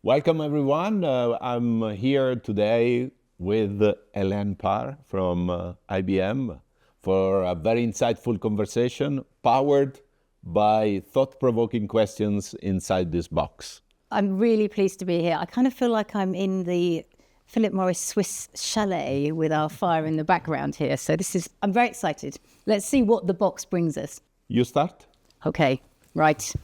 Welcome, everyone. I'm here today with Elaine Parr from IBM for a very insightful conversation powered by thought-provoking questions inside this box. I'm really pleased to be here. I kind of feel like I'm in the Philip Morris Swiss chalet with our fire in the background here. So I'm very excited. Let's see what the box brings us. You start? Okay, right.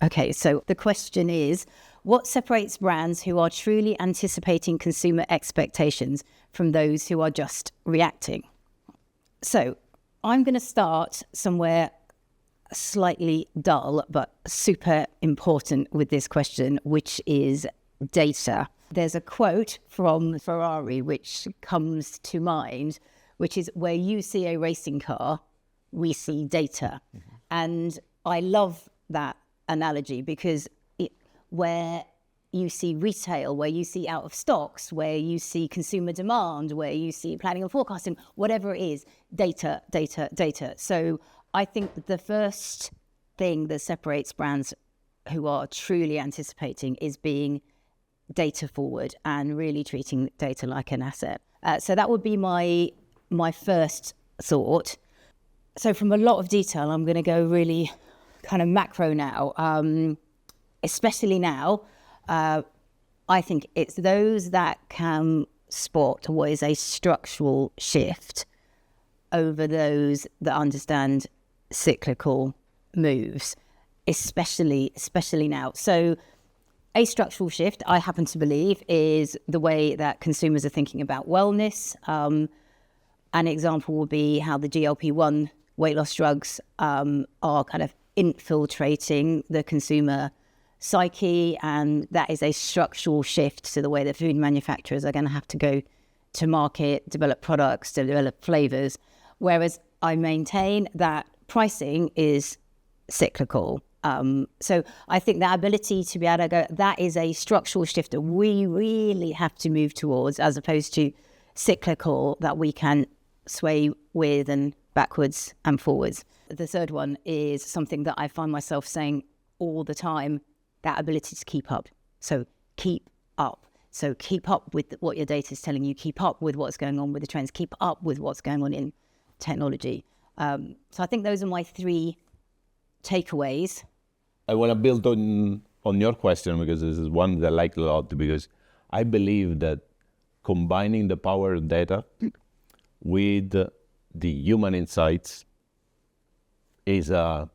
Okay, so the question is, what separates brands who are truly anticipating consumer expectations from those who are just reacting? So I'm going to start somewhere slightly dull, but super important with this question, which is data. There's a quote from Ferrari which comes to mind, which is, where you see a racing car, we see data. Mm-hmm. And I love that analogy because where you see retail, where you see out of stocks, where you see consumer demand, where you see planning and forecasting, whatever it is, data. So I think the first thing that separates brands who are truly anticipating is being data forward and really treating data like an asset. So that would be my first thought. So from a lot of detail, I'm going to go really kind of macro now, especially now. I think it's those that can spot what is a structural shift over those that understand cyclical moves, especially now. So a structural shift, I happen to believe, is the way that consumers are thinking about wellness. An example will be how the GLP-1 weight loss drugs are kind of infiltrating the consumer psyche, and that is a structural shift to the way that food manufacturers are going to have to go to market, develop products, develop flavors, whereas I maintain that pricing is cyclical. So I think that ability to be able to go, that is a structural shift that we really have to move towards, as opposed to cyclical that we can sway with and backwards and forwards. The third one is something that I find myself saying all the time, that ability to keep up. So keep up. So keep up with what your data is telling you, keep up with what's going on with the trends, keep up with what's going on in technology. So I think those are my three takeaways. I want to build on your question, because this is one that I like a lot, because I believe that combining the power of data with the human insights is a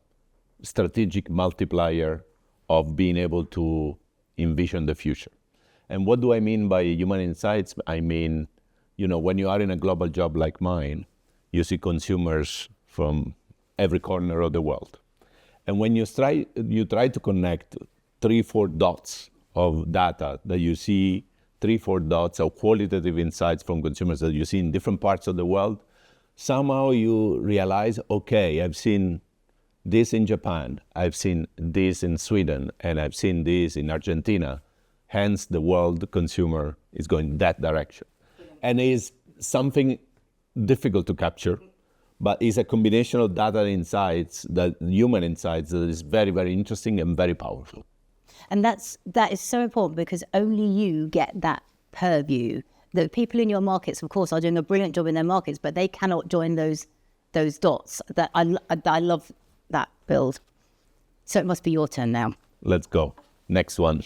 strategic multiplier of being able to envision the future. And what do I mean by human insights? I mean, when you are in a global job like mine, you see consumers from every corner of the world. And when you try to connect 3-4 dots of data that you see, 3-4 dots of qualitative insights from consumers that you see in different parts of the world, somehow you realize, okay, I've seen this in Japan, I've seen this in Sweden, and I've seen this in Argentina. Hence, the world consumer is going that direction. And is something difficult to capture, but it's a combination of data insights, human insights, that is very, very interesting and very powerful. And that is so important, because only you get that purview. The people in your markets, of course, are doing a brilliant job in their markets, but they cannot join those dots. That I love that build. So it must be your turn now. Let's go. Next one.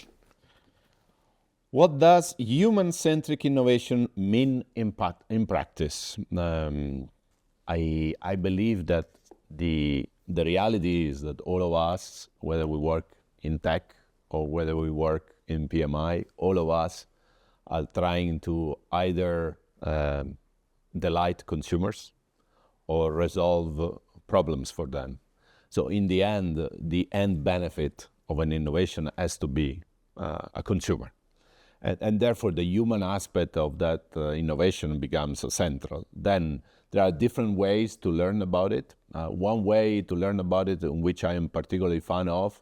What does human-centric innovation mean in practice? I believe that the reality is that all of us, whether we work in tech or whether we work in PMI, all of us are trying to either delight consumers or resolve problems for them. So in the end benefit of an innovation has to be a consumer. And therefore, the human aspect of that innovation becomes central. Then there are different ways to learn about it. One way to learn about it, in which I am particularly fan of,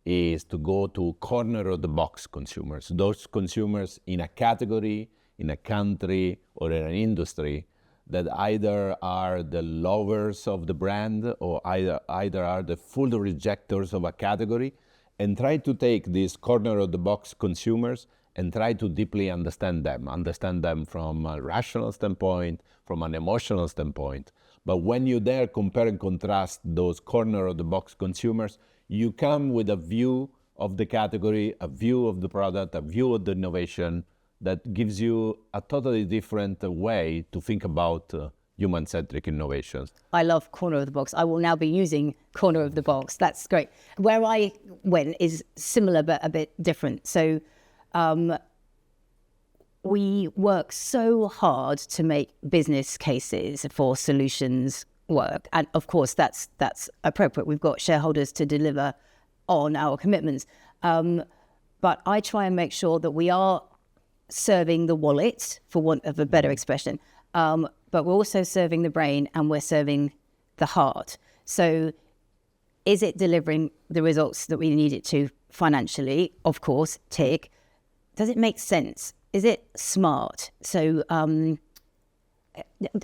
is to go to corner-of-the-box consumers. Those consumers in a category, in a country, or in an industry that either are the lovers of the brand or either are the full rejectors of a category, and try to take these corner-of-the-box consumers and try to deeply understand them from a rational standpoint, from an emotional standpoint. But when you dare compare and contrast those corner-of-the-box consumers, you come with a view of the category, a view of the product, a view of the innovation that gives you a totally different way to think about human-centric innovations. I love corner of the box. I will now be using corner of the box. That's great. Where I went is similar but a bit different. So we work so hard to make business cases for solutions work. And of course, that's appropriate. We've got shareholders to deliver on our commitments. But I try and make sure that we are serving the wallet, for want of a better expression, but we're also serving the brain and we're serving the heart. So is it delivering the results that we need it to financially? Of course, tick. Does it make sense? Is it smart? So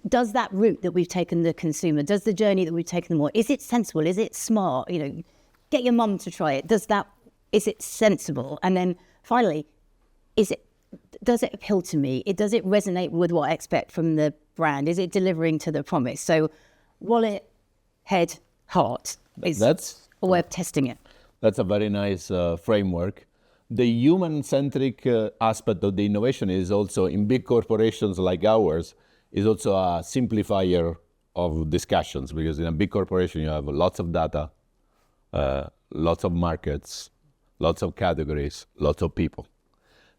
does that route that we've taken the consumer, does the journey that we've taken them on, is it sensible? Is it smart? You know, get your mum to try it. Is it sensible? And then finally, does it appeal to me? Does it resonate with what I expect from the brand? Is it delivering to the promise? So wallet, head, heart is a way of testing it. That's a very nice framework. The human-centric aspect of the innovation is also, in big corporations like ours, is also a simplifier of discussions, because in a big corporation you have lots of data, lots of markets, lots of categories, lots of people.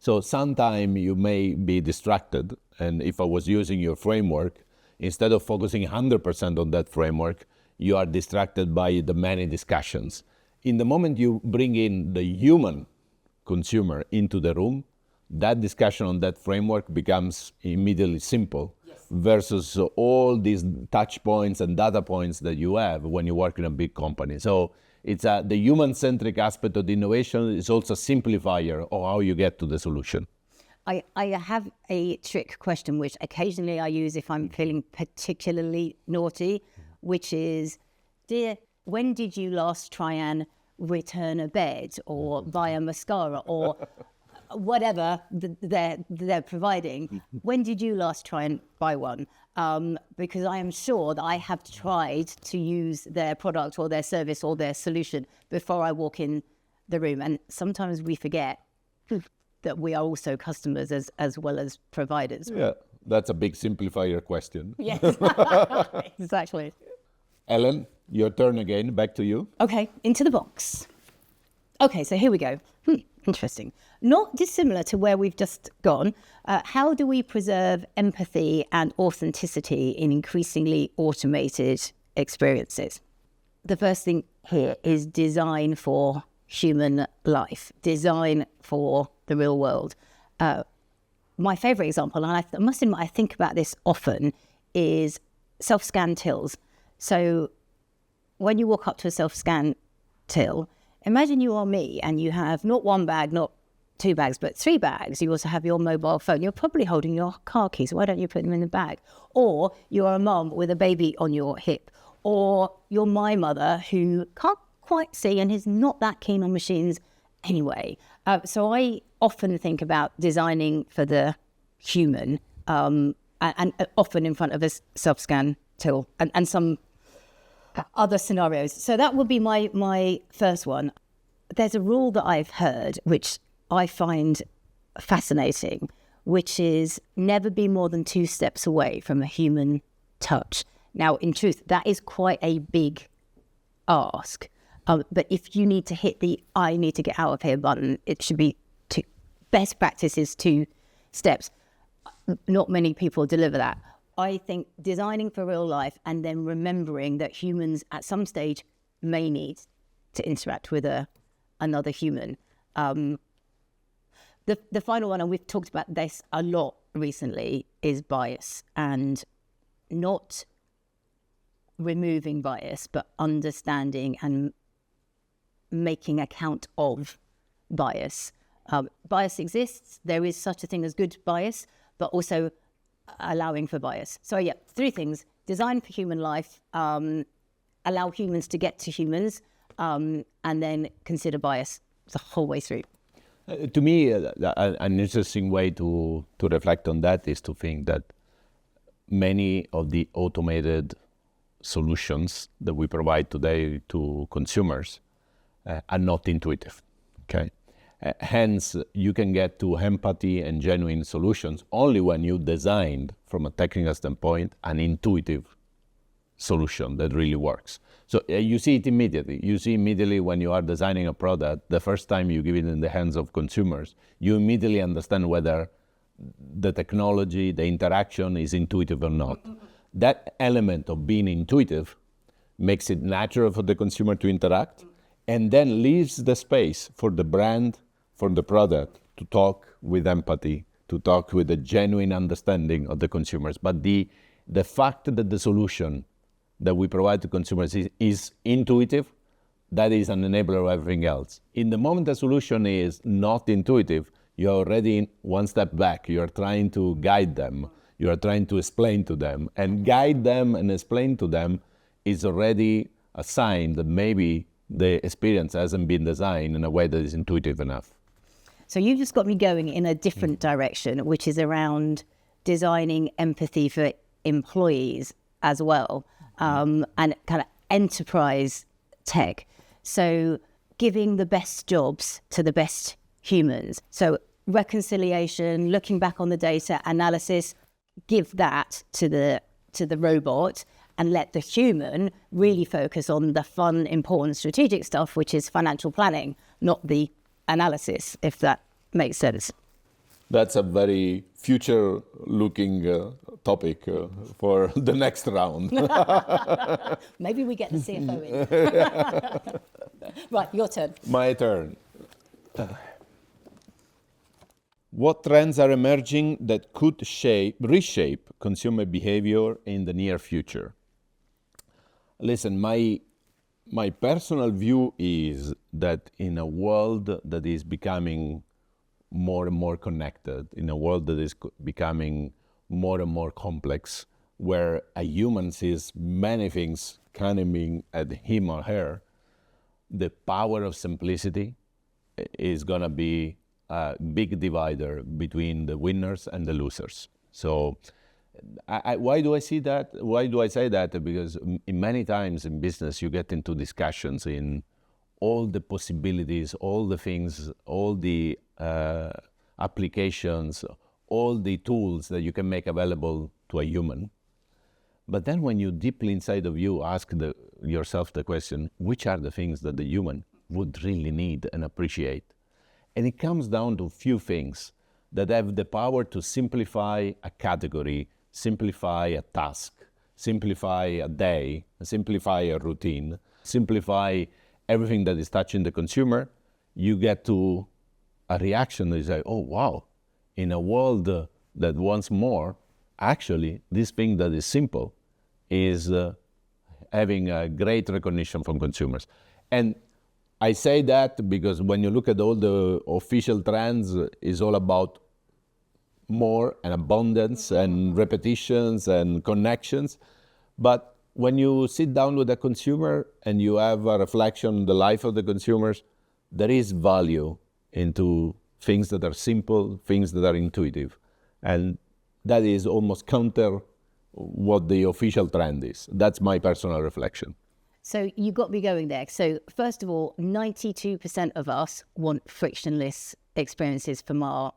So sometime you may be distracted, and if I was using your framework, instead of focusing 100% on that framework, you are distracted by the many discussions. In the moment you bring in the human consumer into the room, that discussion on that framework becomes immediately simple, yes, versus all these touch points and data points that you have when you work in a big company. So it's the human-centric aspect of the innovation is also a simplifier of how you get to the solution. I have a trick question, which occasionally I use if I'm feeling particularly naughty, which is, dear, when did you last try and return a bed or buy a mascara or whatever they're providing? When did you last try and buy one? Because I am sure that I have tried to use their product or their service or their solution before I walk in the room. And sometimes we forget that we are also customers as well as providers. Yeah, that's a big simplifier question. Yes, exactly. Ellen, your turn again. Back to you. Okay, into the box. Okay, so here we go. Interesting. Not dissimilar to where we've just gone. How do we preserve empathy and authenticity in increasingly automated experiences? The first thing here is design for human life, design for the real world. My favorite example, and I must admit I think about this often, is self-scan tills. So when you walk up to a self-scan till, imagine you are me and you have not one bag, not two bags, but three bags. You also have your mobile phone. You're probably holding your car keys. Why don't you put them in the bag? Or you are a mum with a baby on your hip. Or you're my mother who can't quite see and is not that keen on machines anyway. So I often think about designing for the human and often in front of a self-scan till and some other scenarios. So that would be my first one. There's a rule that I've heard, which I find fascinating, which is never be more than 2 steps away from a human touch. Now, in truth, that is quite a big ask. But if you need to hit the I need to get out of here button, it should be best practice is 2 steps. Not many people deliver that. I think designing for real life and then remembering that humans at some stage may need to interact with another human. The final one, and we've talked about this a lot recently, is bias, and not removing bias, but understanding and making account of bias. Bias exists. There is such a thing as good bias, but also allowing for bias. So yeah, 3 things: design for human life, allow humans to get to humans, and then consider bias the whole way through. To me, an interesting way to reflect on that is to think that many of the automated solutions that we provide today to consumers are not intuitive. Okay, hence you can get to empathy and genuine solutions only when you designed, from a technical standpoint, an intuitive solution that really works. So you see it immediately. You see immediately when you are designing a product, the first time you give it in the hands of consumers, you immediately understand whether the technology, the interaction is intuitive or not. That element of being intuitive makes it natural for the consumer to interact, and then leaves the space for the brand, for the product to talk with empathy, to talk with a genuine understanding of the consumers. But the fact that the solution that we provide to consumers is intuitive, that is an enabler of everything else. In the moment the solution is not intuitive, you're already one step back. You're trying to guide them. You are trying to explain to them. And guide them and explain to them is already a sign that maybe the experience hasn't been designed in a way that is intuitive enough. So you've just got me going in a different direction, which is around designing empathy for employees as well, and kind of enterprise tech. So giving the best jobs to the best humans. So reconciliation, looking back on the data, analysis, give that to the robot and let the human really focus on the fun, important, strategic stuff, which is financial planning, not the analysis, if that makes sense. That's a very future-looking topic for the next round. Maybe we get the CFO in. Right, your turn. My turn. What trends are emerging that could reshape consumer behavior in the near future? Listen, my personal view is that in a world that is becoming more and more connected, in a world that is becoming more and more complex, where a human sees many things coming at him or her, the power of simplicity is going to be a big divider between the winners and the losers. So why do I see that? Why do I say that? Because many times in business you get into discussions in all the possibilities, all the things, all the applications, all the tools that you can make available to a human. But then when you deeply inside of you ask yourself the question, which are the things that the human would really need and appreciate? And it comes down to a few things that have the power to simplify a category, simplify a task, simplify a day, simplify a routine, simplify everything that is touching the consumer. You get to a reaction that is like, oh, wow, in a world that wants more, actually, this thing that is simple is having a great recognition from consumers. And I say that because when you look at all the official trends, it's all about more and abundance and repetitions and connections. But when you sit down with a consumer and you have a reflection on the life of the consumers, there is value into things that are simple, things that are intuitive. And that is almost counter what the official trend is. That's my personal reflection. So you got me going there. So first of all, 92% of us want frictionless experiences from our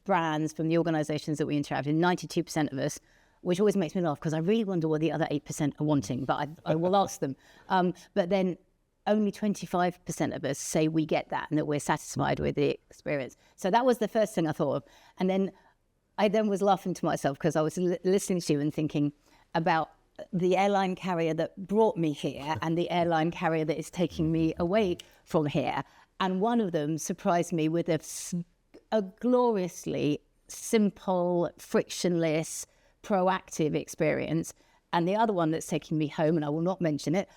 brands, from the organizations that we interact with. 92% of us, which always makes me laugh because I really wonder what the other 8% are wanting, but I will ask them. But then only 25% of us say we get that and that we're satisfied with the experience. So that was the first thing I thought of. And then I was laughing to myself because I was listening to you and thinking about the airline carrier that brought me here and the airline carrier that is taking me away from here. And one of them surprised me with a gloriously simple, frictionless, proactive experience. And the other one that's taking me home, and I will not mention it,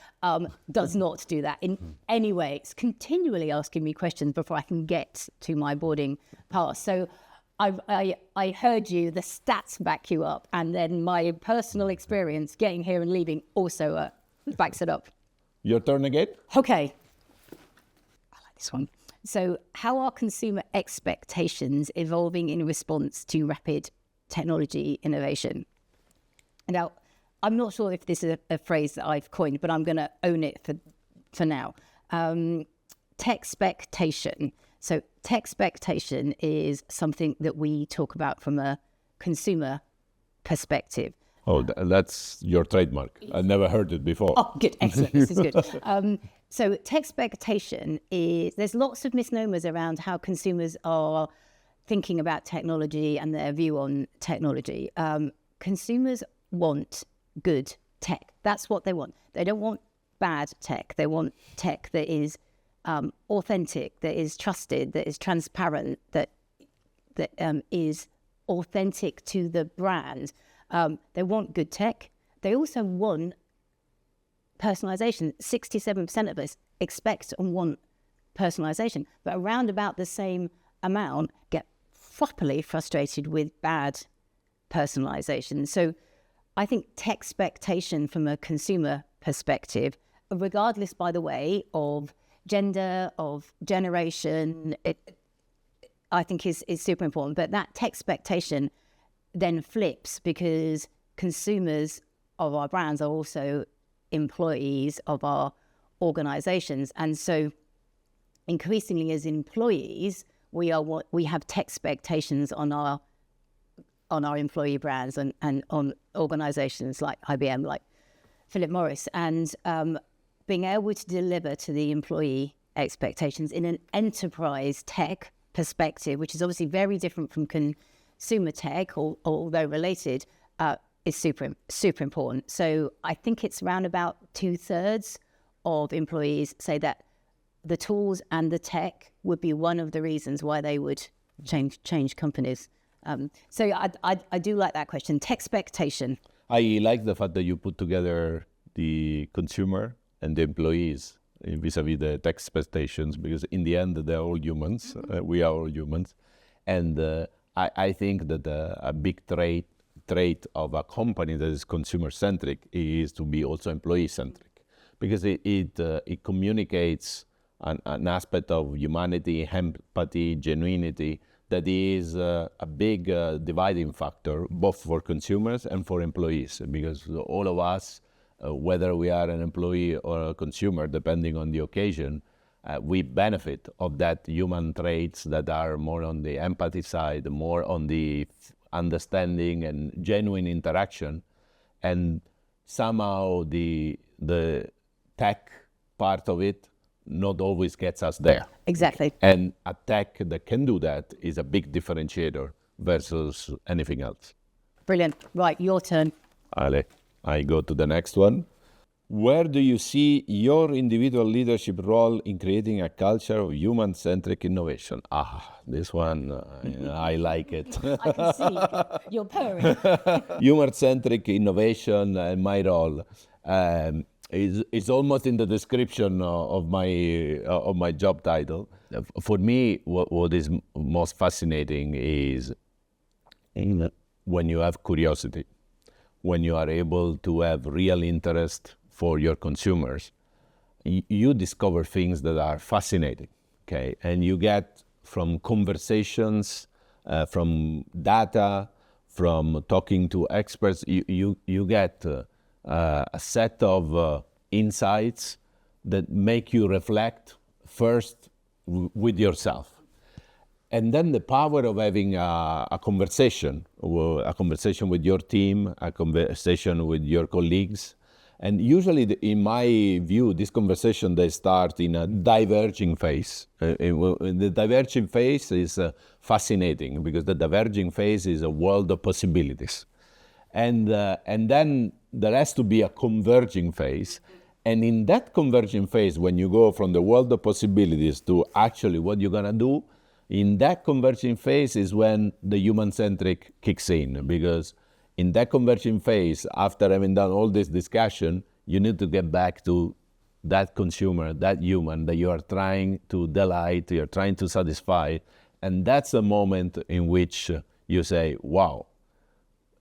does not do that in any way. It's continually asking me questions before I can get to my boarding pass. So I heard you, the stats back you up, and then my personal experience getting here and leaving also backs it up. Your turn again? Okay, this one. So how are consumer expectations evolving in response to rapid technology innovation? Now, I'm not sure if this is a phrase that I've coined, but I'm going to own it for now. Techspectation. So techspectation is something that we talk about from a consumer perspective. Oh, that's your trademark. I never heard it before. Oh, good. Excellent. This is good. So techspectation is, there's lots of misnomers around how consumers are thinking about technology and their view on technology. Consumers want good tech. That's what they want. They don't want bad tech. They want tech that is authentic, that is trusted, that is transparent, that is authentic to the brand. They want good tech. They also want personalization. 67% of us expect and want personalization, but around about the same amount get properly frustrated with bad personalization. So I think techspectation from a consumer perspective, regardless, by the way, of gender, of generation, I think is super important. But that techspectation then flips because consumers of our brands are also employees of our organizations. And so increasingly as employees, we have techspectations on our employee brands and on organizations like IBM, like Philip Morris, and being able to deliver to the employee expectations in an enterprise tech perspective, which is obviously very different from consumer tech, although related, is super important. So I think it's around about 2/3 of employees say that the tools and the tech would be one of the reasons why they would change companies. So I do like that question. Techspectation. I like the fact that you put together the consumer and the employees vis-a-vis the expectations, because in the end, they're all humans. We are all humans. And I think that a big trait of a company that is consumer-centric is to be also employee-centric, because it communicates an aspect of humanity, empathy, genuinity, that is a big dividing factor, both for consumers and for employees, because all of us, whether we are an employee or a consumer, depending on the occasion, we benefit of that human traits that are more on the empathy side, more on the understanding and genuine interaction. And somehow the tech part of it not always gets us there. Exactly. And a tech that can do that is a big differentiator versus anything else. Brilliant. Right, your turn. Ale, I go to the next one. Where do you see your individual leadership role in creating a culture of human-centric innovation? This one, I like it. I can see you're purring. Human-centric innovation and my role is almost in the description of my job title. For me, what is most fascinating is when you have curiosity, when you are able to have real interest for your consumers, you discover things that are fascinating, okay? And you get from conversations, from data, from talking to experts, you get a set of insights that make you reflect first with yourself. And then the power of having a conversation with your team, a conversation with your colleagues. And usually, in my view, this conversation, they start in a diverging phase. The diverging phase is fascinating because the diverging phase is a world of possibilities. And then there has to be a converging phase. And in that converging phase, when you go from the world of possibilities to actually what you're going to do, in that converging phase is when the human-centric kicks in, because in that converging phase, after having done all this discussion, you need to get back to that consumer, that human that you are trying to delight, you're trying to satisfy. And that's the moment in which you say, wow,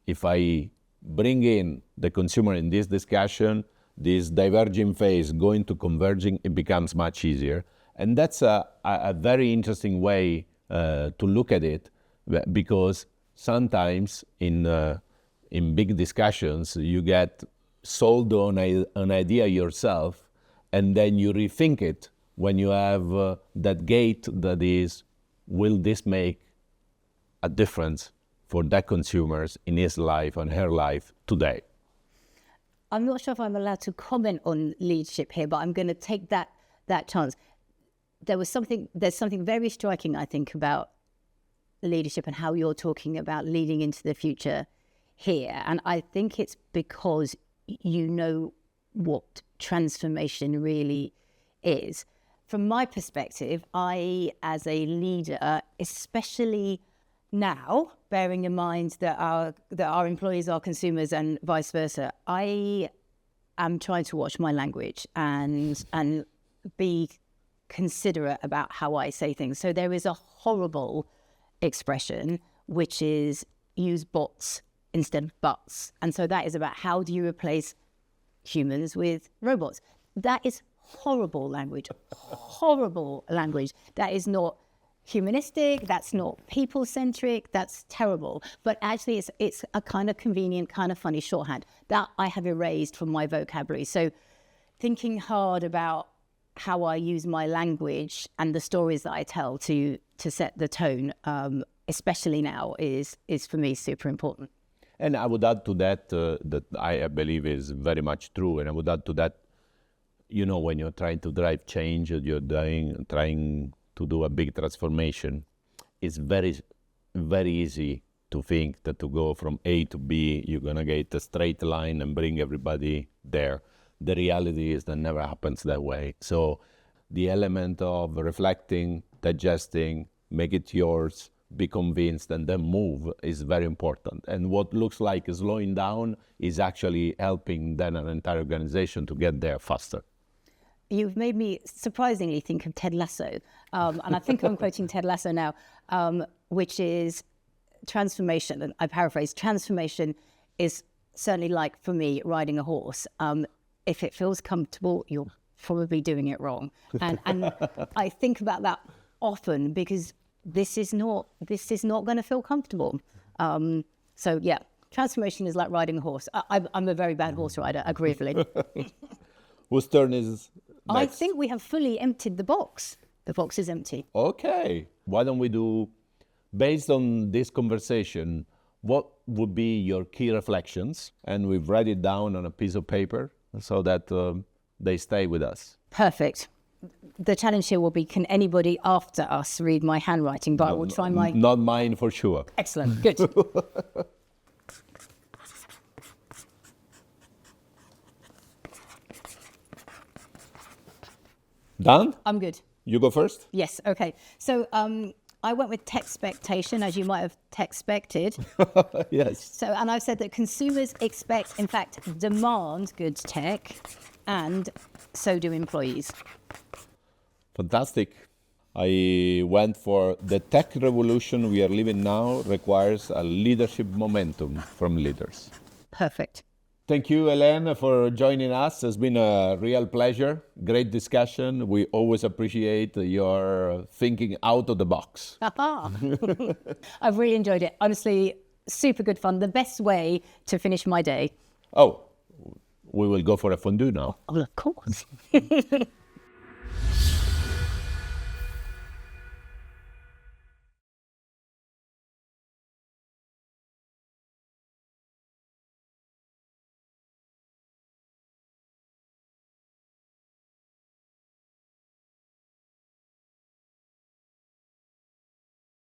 if I bring in the consumer in this discussion, this diverging phase going to converging, it becomes much easier. And that's a very interesting way to look at it, because sometimes in big discussions, you get sold on an idea yourself, and then you rethink it when you have that gate that is, will this make a difference for that consumers in his life and her life today? I'm not sure if I'm allowed to comment on leadership here, but I'm going to take that chance. There's something very striking, I think, about leadership and how you're talking about leading into the future here. And I think it's because you know what transformation really is. From my perspective, I, as a leader, especially now, bearing in mind that our employees are consumers and vice versa, I am trying to watch my language and be considerate about how I say things. So there is a horrible expression which is use bots instead of buts. And so that is about how do you replace humans with robots. That is horrible language. Horrible language. That is not humanistic, that's not people-centric, that's terrible. But actually it's a kind of convenient, kind of funny shorthand that I have erased from my vocabulary. So thinking hard about how I use my language and the stories that I tell to set the tone, especially now, is for me super important. And I would add to that, that I believe is very much true, and I would add to that, you know, when you're trying to drive change, you're trying to do a big transformation, it's very, very easy to think that to go from A to B, you're going to get a straight line and bring everybody there. The reality is that never happens that way. So the element of reflecting, digesting, make it yours, be convinced, and then move is very important. And what looks like slowing down is actually helping then an entire organization to get there faster. You've made me surprisingly think of Ted Lasso. And I think I'm quoting Ted Lasso now, which is transformation. And I paraphrase, transformation is certainly like, for me, riding a horse. If it feels comfortable, you're probably doing it wrong. And I think about that often because this is not going to feel comfortable. So yeah, transformation is like riding a horse. I'm a very bad horse rider, agreeably. Whose turn is next? I think we have fully emptied the box. The box is empty. Okay. Why don't we do, based on this conversation, what would be your key reflections? And we've write it down on a piece of paper so that they stay with us. Perfect. The challenge here will be, can anybody after us read my handwriting? But I will try my... Not mine for sure. Excellent. Good. Done? I'm good. You go first? Yes. Okay. So I went with Techspectation, as you might have Techspected. Yes. So, and I've said that consumers expect, in fact, demand good tech, and so do employees. Fantastic. I went for the tech revolution we are living now requires a leadership momentum from leaders. Perfect. Thank you, Elaine, for joining us. It's been a real pleasure. Great discussion. We always appreciate your thinking out of the box. I've really enjoyed it. Honestly, super good fun. The best way to finish my day. Oh, we will go for a fondue now. Oh, of course.